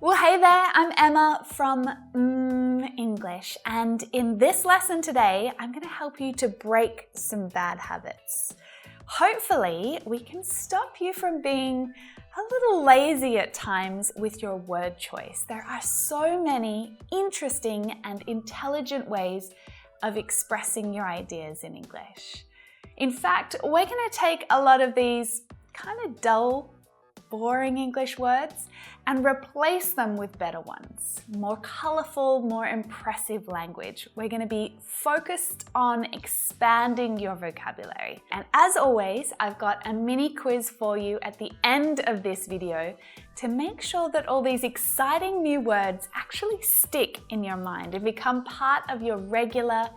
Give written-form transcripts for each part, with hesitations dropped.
Well, hey there, I'm Emma from English, and in this lesson today, I'm going to help you to break some bad habits. Hopefully, we can stop you from being a little lazy at times with your word choice. There are so many interesting and intelligent ways of expressing your ideas in English. In fact, we're going to take a lot of these kind of dull, boring English words and replace them with better ones. More colorful, more impressive language. We're going to be focused on expanding your vocabulary. And as always, I've got a mini quiz for you at the end of this video to make sure that all these exciting new words actually stick in your mind and become part of your regular,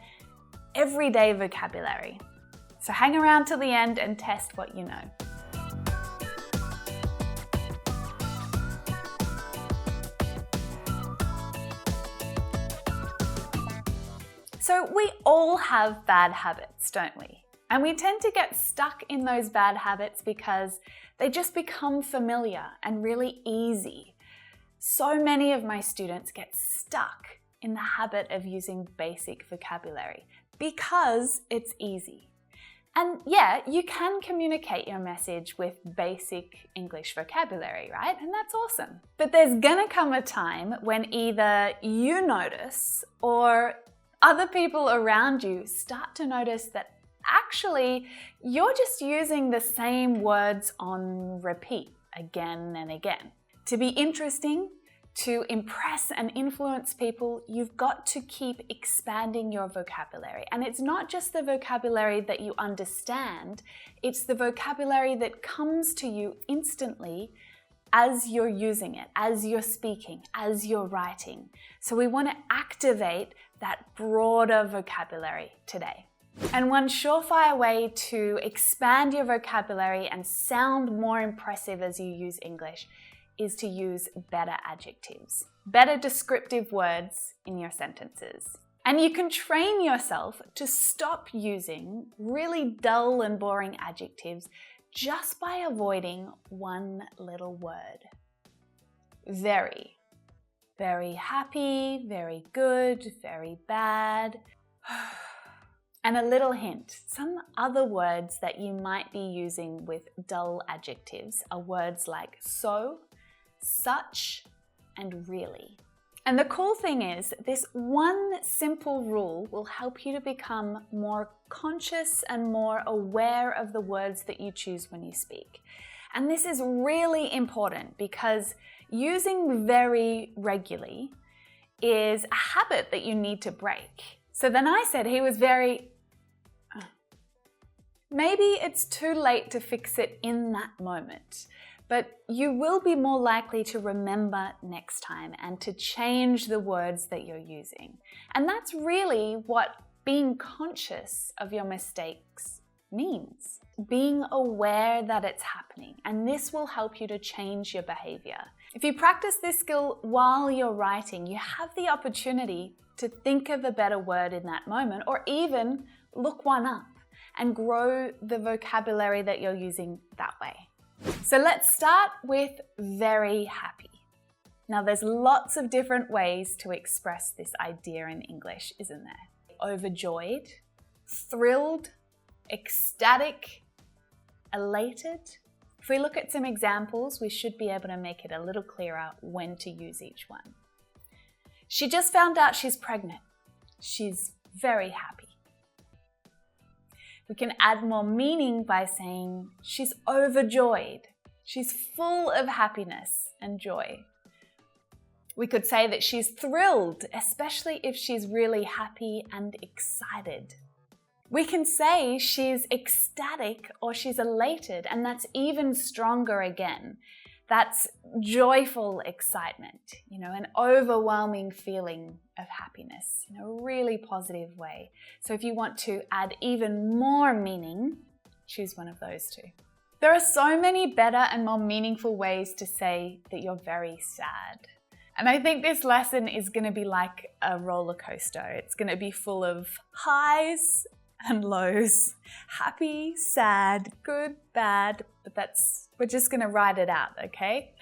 everyday vocabulary. So hang around till the end and test what you know. So we all have bad habits, don't we? And we tend to get stuck in those bad habits because they just become familiar and really easy. So many of my students get stuck in the habit of using basic vocabulary because it's easy. And yeah, you can communicate your message with basic English vocabulary, right? And that's awesome. But there's gonna come a time when either you notice or other people around you start to notice that actually you're just using the same words on repeat again and again. To be interesting, to impress and influence people, you've got to keep expanding your vocabulary. And it's not just the vocabulary that you understand, it's the vocabulary that comes to you instantly as you're using it, as you're speaking, as you're writing. So we want to activate that broader vocabulary today. And one surefire way to expand your vocabulary and sound more impressive as you use English is to use better adjectives, better descriptive words in your sentences. And you can train yourself to stop using really dull and boring adjectives just by avoiding one little word. Very. Very happy, very good, very bad. And a little hint, some other words that you might be using with dull adjectives are words like so, such, and really. And the cool thing is, this one simple rule will help you to become more conscious and more aware of the words that you choose when you speak. And this is really important because using very regularly is a habit that you need to break. So then I said he was very... Maybe it's too late to fix it in that moment, but you will be more likely to remember next time and to change the words that you're using. And that's really what being conscious of your mistakes means. Being aware that it's happening, and this will help you to change your behavior. If you practice this skill while you're writing, you have the opportunity to think of a better word in that moment, or even look one up and grow the vocabulary that you're using that way. So let's start with very happy. Now there's lots of different ways to express this idea in English, isn't there? Overjoyed, thrilled, ecstatic, elated. If we look at some examples, we should be able to make it a little clearer when to use each one. She just found out she's pregnant. She's very happy. We can add more meaning by saying she's overjoyed. She's full of happiness and joy. We could say that she's thrilled, especially if she's really happy and excited. We can say she's ecstatic or she's elated, and that's even stronger again. That's joyful excitement, an overwhelming feeling of happiness in a really positive way. So if you want to add even more meaning, choose one of those two. There are so many better and more meaningful ways to say that you're very sad. And I think this lesson is going to be like a roller coaster. It's going to be full of highs and lows, happy, sad, good, bad, but we're just gonna ride it out, okay?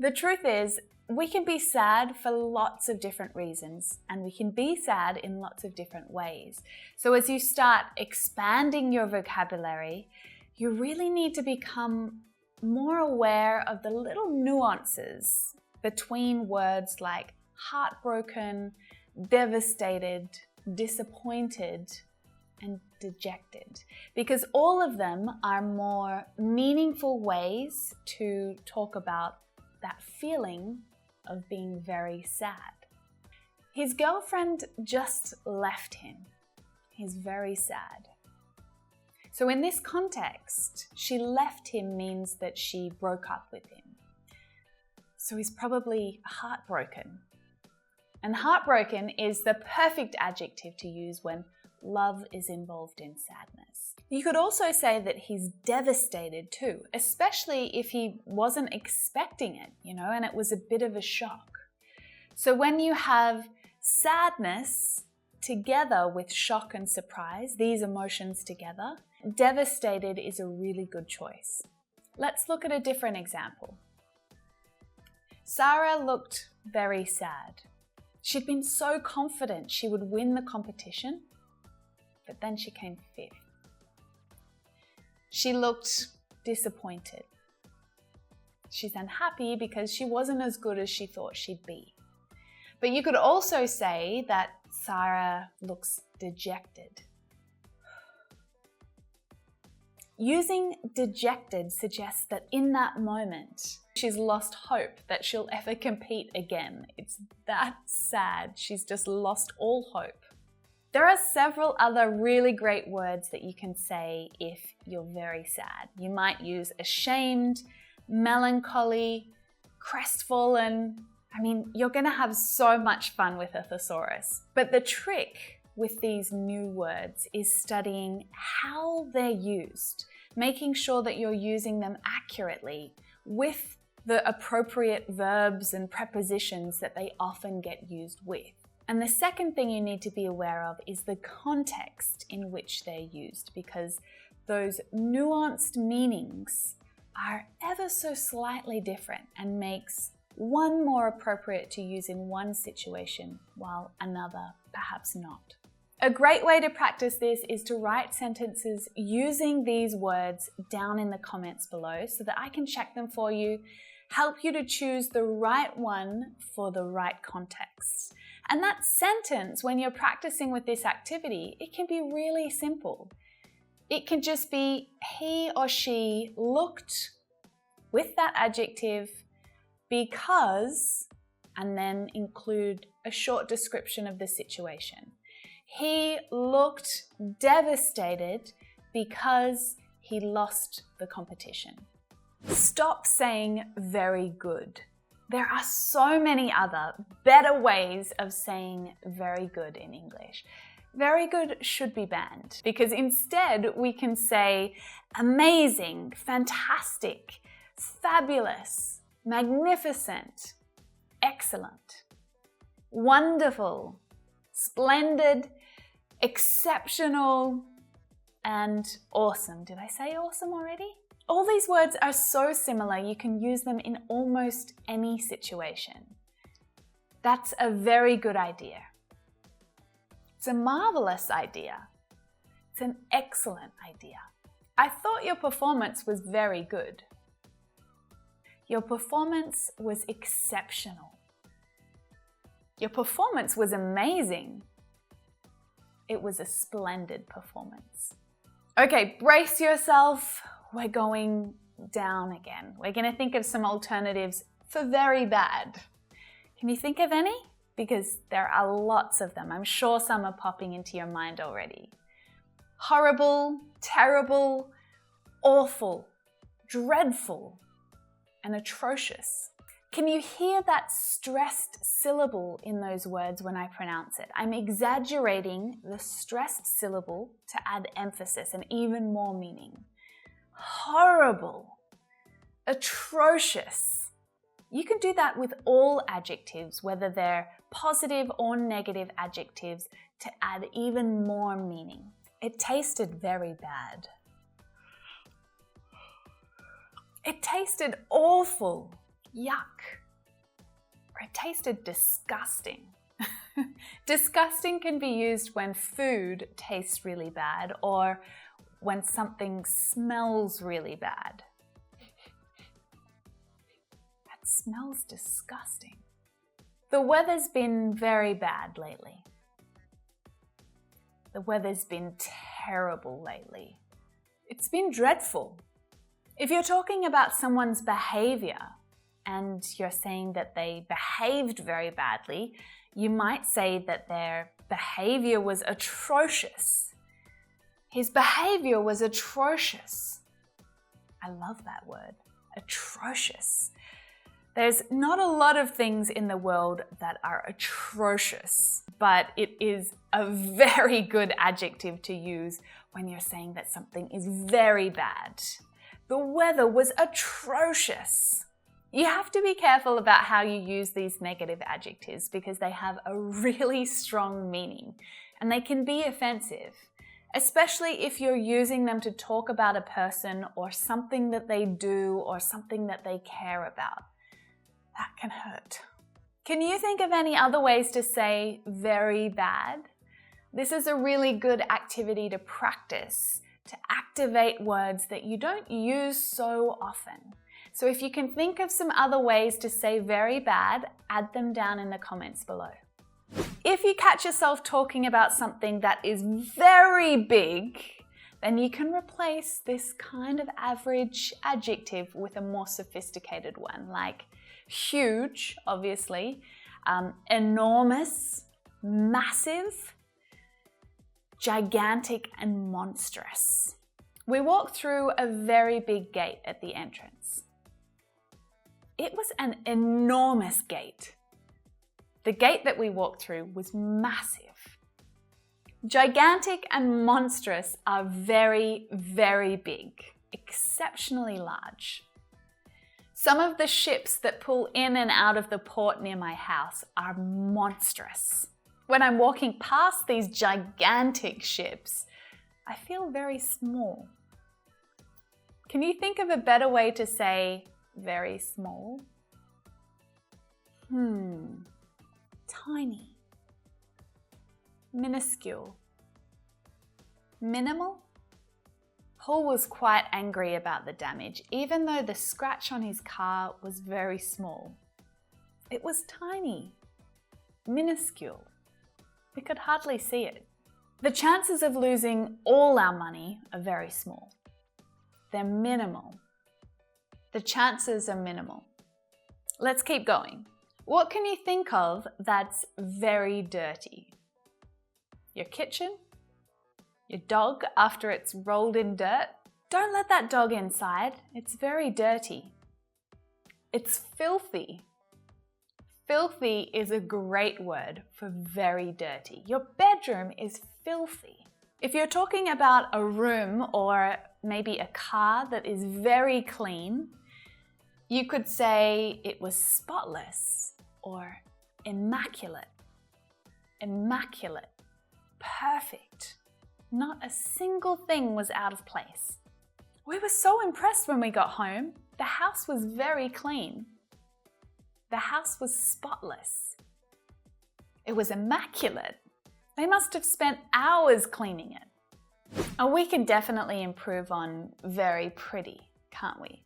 The truth is, we can be sad for lots of different reasons, and we can be sad in lots of different ways. So as you start expanding your vocabulary, you really need to become more aware of the little nuances between words like heartbroken, devastated, disappointed, and dejected, because all of them are more meaningful ways to talk about that feeling of being very sad. His girlfriend just left him. He's very sad. So in this context, she left him means that she broke up with him. So he's probably heartbroken. And heartbroken is the perfect adjective to use when love is involved in sadness. You could also say that he's devastated too, especially if he wasn't expecting it, and it was a bit of a shock. So when you have sadness together with shock and surprise, these emotions together, devastated is a really good choice. Let's look at a different example. Sarah looked very sad. She'd been so confident she would win the competition, but then she came fifth. She looked disappointed. She's unhappy because she wasn't as good as she thought she'd be. But you could also say that Sarah looks dejected. Using dejected suggests that in that moment, she's lost hope that she'll ever compete again. It's that sad. She's just lost all hope. There are several other really great words that you can say if you're very sad. You might use ashamed, melancholy, crestfallen. You're going to have so much fun with a thesaurus. But the trick with these new words is studying how they're used, making sure that you're using them accurately with the appropriate verbs and prepositions that they often get used with. And the second thing you need to be aware of is the context in which they're used, because those nuanced meanings are ever so slightly different and makes one more appropriate to use in one situation while another perhaps not. A great way to practice this is to write sentences using these words down in the comments below so that I can check them for you, help you to choose the right one for the right context. And that sentence, when you're practicing with this activity, it can be really simple. It can just be, he or she looked with that adjective because, and then include a short description of the situation. He looked devastated because he lost the competition. Stop saying very good. There are so many other better ways of saying very good in English. Very good should be banned because instead we can say amazing, fantastic, fabulous, magnificent, excellent, wonderful, splendid, exceptional, and awesome. Did I say awesome already? All these words are so similar, you can use them in almost any situation. That's a very good idea. It's a marvelous idea. It's an excellent idea. I thought your performance was very good. Your performance was exceptional. Your performance was amazing. It was a splendid performance. Okay, brace yourself. We're going down again. We're going to think of some alternatives for very bad. Can you think of any? Because there are lots of them. I'm sure some are popping into your mind already. Horrible, terrible, awful, dreadful, and atrocious. Can you hear that stressed syllable in those words when I pronounce it? I'm exaggerating the stressed syllable to add emphasis and even more meaning. Horrible, atrocious. You can do that with all adjectives, whether they're positive or negative adjectives, to add even more meaning. It tasted very bad. It tasted awful. yuck, or it tasted disgusting. Disgusting can be used when food tastes really bad or when something smells really bad. That smells disgusting. The weather's been very bad lately. The weather's been terrible lately. It's been dreadful. If you're talking about someone's behavior and you're saying that they behaved very badly, you might say that their behavior was atrocious. His behavior was atrocious. I love that word, atrocious. There's not a lot of things in the world that are atrocious, but it is a very good adjective to use when you're saying that something is very bad. The weather was atrocious. You have to be careful about how you use these negative adjectives because they have a really strong meaning and they can be offensive, especially if you're using them to talk about a person or something that they do or something that they care about. That can hurt. Can you think of any other ways to say very bad? This is a really good activity to practice, to activate words that you don't use so often. So if you can think of some other ways to say very bad, add them down in the comments below. If you catch yourself talking about something that is very big, then you can replace this kind of average adjective with a more sophisticated one, like huge, obviously, enormous, massive, gigantic, and monstrous. We walked through a very big gate at the entrance. It was an enormous gate. The gate that we walked through was massive. Gigantic and monstrous are very, very big, exceptionally large. Some of the ships that pull in and out of the port near my house are monstrous. When I'm walking past these gigantic ships, I feel very small. Can you think of a better way to say very small? Tiny. Minuscule. Minimal? Paul was quite angry about the damage, even though the scratch on his car was very small. It was tiny. Minuscule. We could hardly see it. The chances of losing all our money are very small. They're minimal. The chances are minimal. Let's keep going. What can you think of that's very dirty? Your kitchen? Your dog after it's rolled in dirt? Don't let that dog inside. It's very dirty. It's filthy. Filthy is a great word for very dirty. Your bedroom is filthy. If you're talking about a room or maybe a car that is very clean, you could say it was spotless or immaculate. Immaculate. Perfect. Not a single thing was out of place. We were so impressed when we got home. The house was very clean. The house was spotless. It was immaculate. They must have spent hours cleaning it. Oh, we can definitely improve on very pretty, can't we?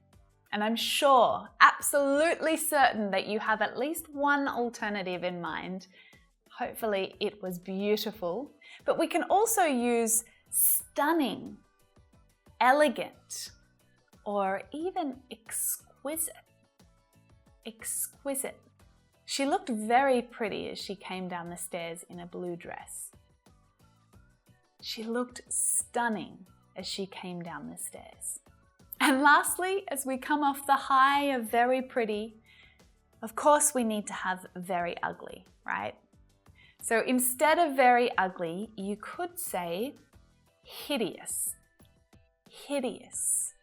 And I'm sure, absolutely certain that you have at least one alternative in mind. Hopefully it was beautiful, but we can also use stunning, elegant, or even exquisite. Exquisite. She looked very pretty as she came down the stairs in a blue dress. She looked stunning as she came down the stairs. And lastly, as we come off the high of very pretty, of course we need to have very ugly, right? So instead of very ugly, you could say hideous. Hideous.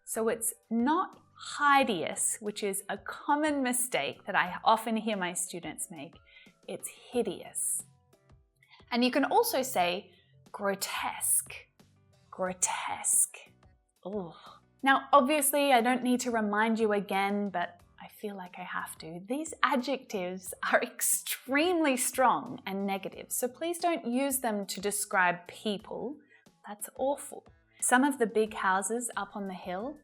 So it's not hideous, which is a common mistake that I often hear my students make. It's hideous. And you can also say grotesque. Grotesque. Oh. Now, obviously, I don't need to remind you again, but I feel like I have to. These adjectives are extremely strong and negative, so please don't use them to describe people. That's awful. Some of the big houses up on the hill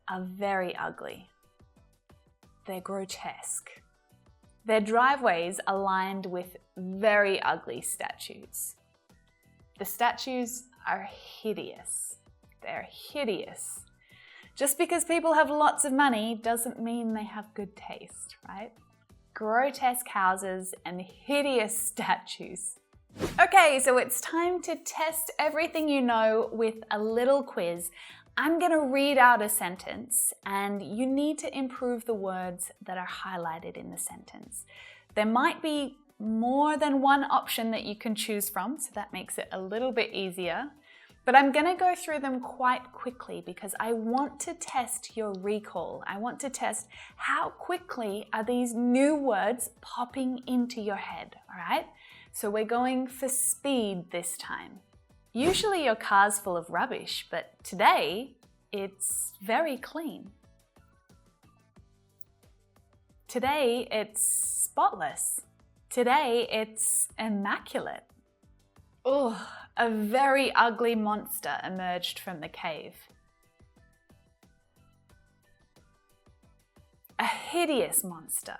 are very ugly. They're grotesque. Their driveways are lined with very ugly statues. The statues are hideous. They're hideous. Just because people have lots of money doesn't mean they have good taste, right? Grotesque houses and hideous statues. Okay, so it's time to test everything you know with a little quiz. I'm going to read out a sentence and you need to improve the words that are highlighted in the sentence. There might be more than one option that you can choose from, so that makes it a little bit easier. But I'm going to go through them quite quickly because I want to test your recall. I want to test how quickly are these new words popping into your head, all right? So we're going for speed this time. Usually your car's full of rubbish, but today it's very clean. Today it's spotless. Today it's immaculate. Oh, a very ugly monster emerged from the cave. A hideous monster.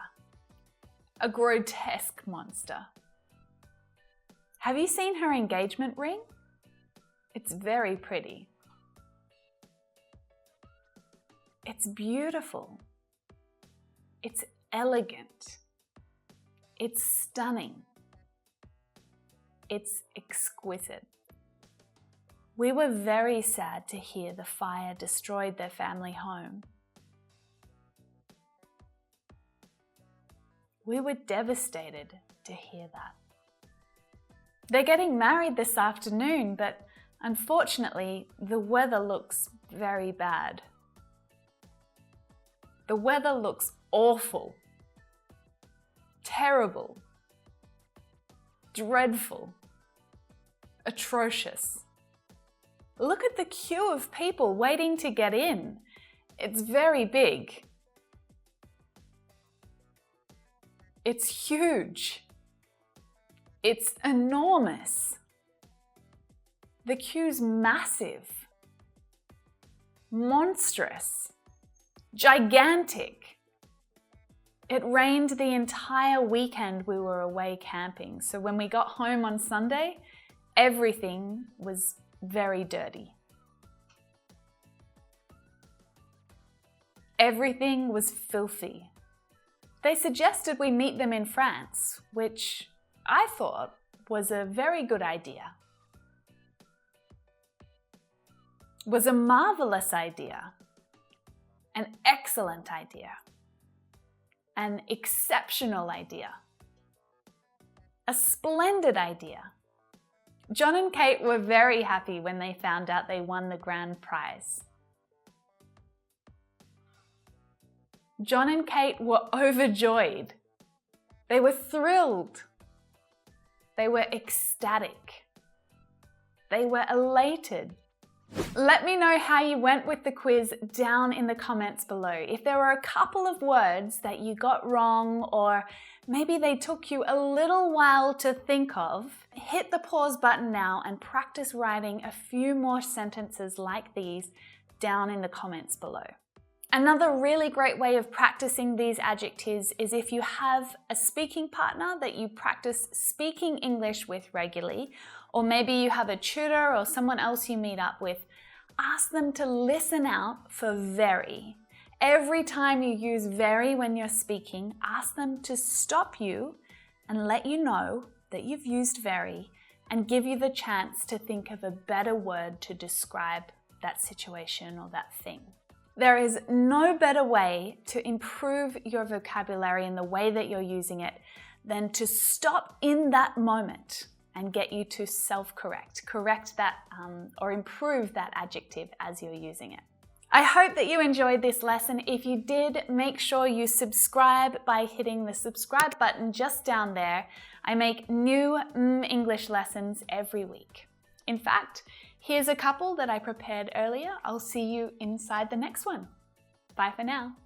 A grotesque monster. Have you seen her engagement ring? It's very pretty. It's beautiful. It's elegant. It's stunning. It's exquisite. We were very sad to hear the fire destroyed their family home. We were devastated to hear that. They're getting married this afternoon, but unfortunately, the weather looks very bad. The weather looks awful, terrible, dreadful, atrocious. Look at the queue of people waiting to get in. It's very big. It's huge. It's enormous. The queue's massive, monstrous, gigantic. It rained the entire weekend we were away camping, so when we got home on Sunday, everything was very dirty. Everything was filthy. They suggested we meet them in France, which I thought was a very good idea. Was a marvelous idea. An excellent idea. An exceptional idea. A splendid idea. John and Kate were very happy when they found out they won the grand prize. John and Kate were overjoyed. They were thrilled. They were ecstatic. They were elated. Let me know how you went with the quiz down in the comments below. If there were a couple of words that you got wrong, or maybe they took you a little while to think of, hit the pause button now and practice writing a few more sentences like these down in the comments below. Another really great way of practicing these adjectives is if you have a speaking partner that you practice speaking English with regularly, or maybe you have a tutor or someone else you meet up with, ask them to listen out for very. Every time you use very when you're speaking, ask them to stop you and let you know that you've used very and give you the chance to think of a better word to describe that situation or that thing. There is no better way to improve your vocabulary in the way that you're using it than to stop in that moment and get you to self-correct, correct that or improve that adjective as you're using it. I hope that you enjoyed this lesson. If you did, make sure you subscribe by hitting the subscribe button just down there. I make new English lessons every week. In fact, here's a couple that I prepared earlier. I'll see you inside the next one. Bye for now.